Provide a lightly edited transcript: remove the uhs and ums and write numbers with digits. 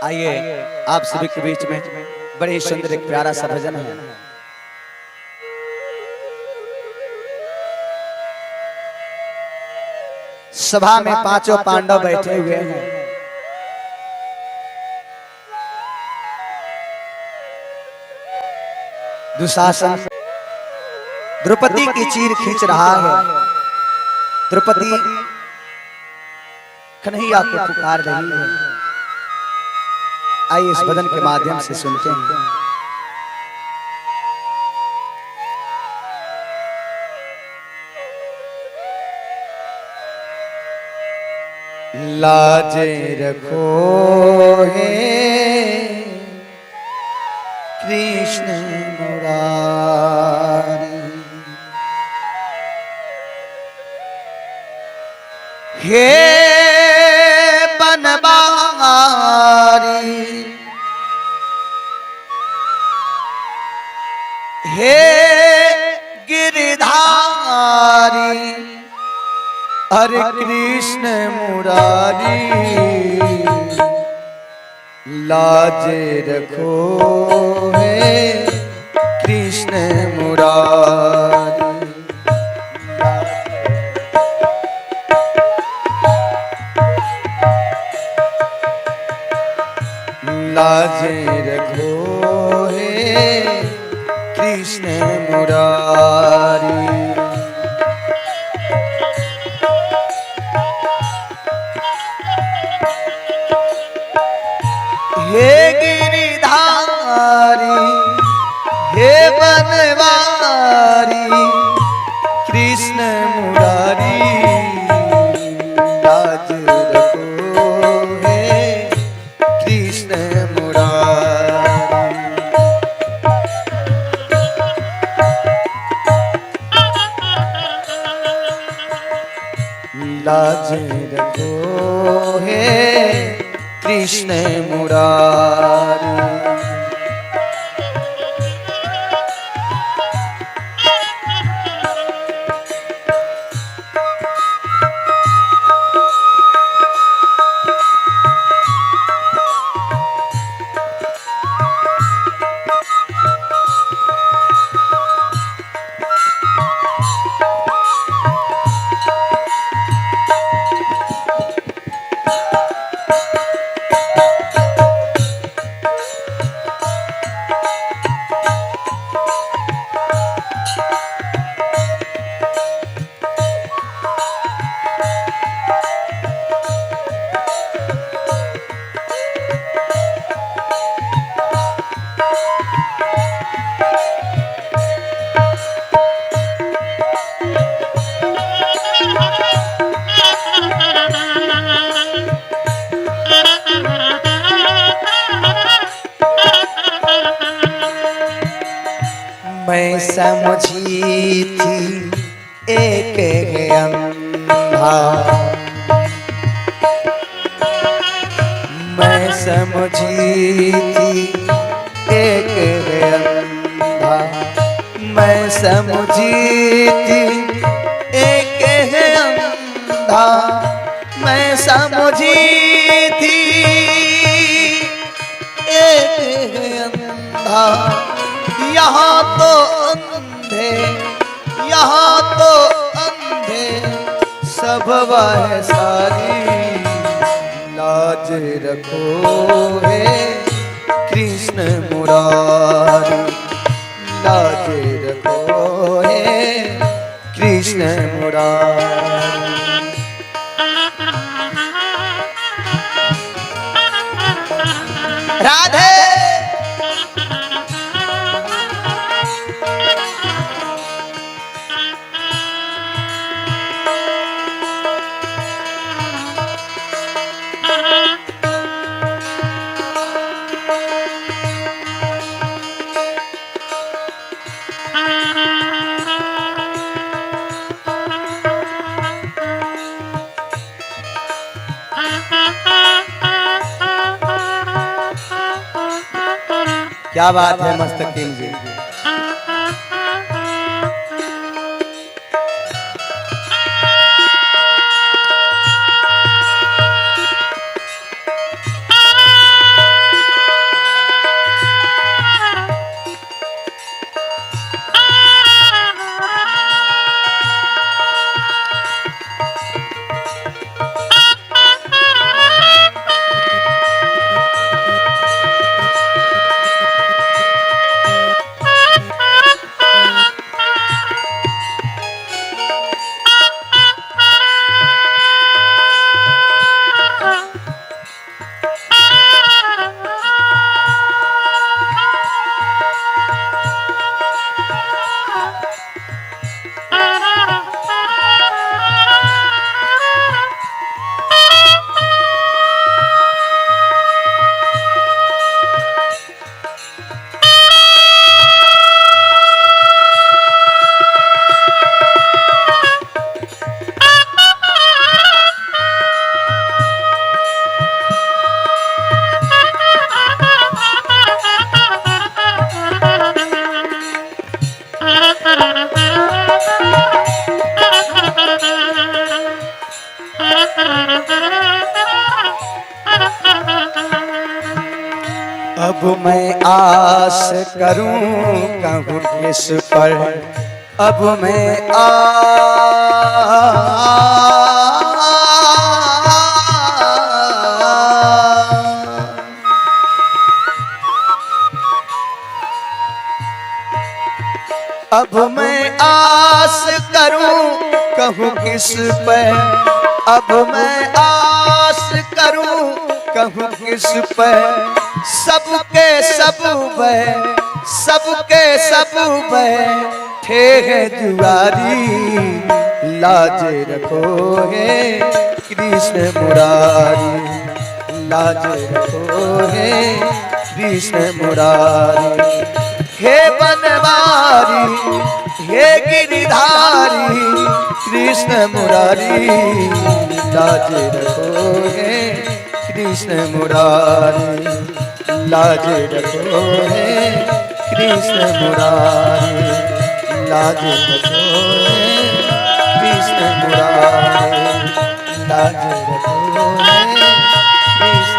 आइए आप सभी के बीच में बड़ी सुंदर एक प्यारा सा भजन है। सभा में पांचों पांडव बैठे हुए हैं। दुशासन द्रौपदी की चीर खींच रहा है। द्रौपदी कन्हैया को पुकार रही है। आइए इस भजन के माध्यम से सुनते हैं। लाजे रखो हे कृष्ण मुरारी, हे बनवारी, हे गिरधारी, हरे कृष्ण मुरारी, लाज रखो हे कृष्ण मुरारी। लाज रखो हे कृष्ण मुरारी। हे गिरिधारी, हे बनवारी, कृष्ण मुरारी, लाज रखो हे कृष्ण मुरारी। लाज रखो हे कृष्ण मुरारी। मैं समझी थी एक है अंधा, मैं समझी थी एक है अंधा, मैं समझी थी एक है अंधा, मैं समझी थी एक है अंधा। यहाँ तो अंधे, यहाँ तो अंधे सब वह सारी, लाज रखो हे कृष्ण मुरारी, लाज रखो हे कृष्ण मुरारी। राधे क्या बात है मस्तक किंग जी। अब मैं आस करूं कहूँ किस पर, अब मैं अब मैं आस करूं कहूँ किस पर, अब मैं आस करूं कहूँ किस पर, सबके सब सबके सब थे जुआरी, लाज रखो हे कृष्ण मुरारी, लाज रखो हे कृष्ण मुरारी। हे बनवारी हे गिरिधारी कृष्ण मुरारी, लाज रखो हे कृष्ण मुरारी, लाज रखो हे कृष्ण मुरारी, लाज रखो हे कृष्ण मुरारी, लाज रखो हे कृष्ण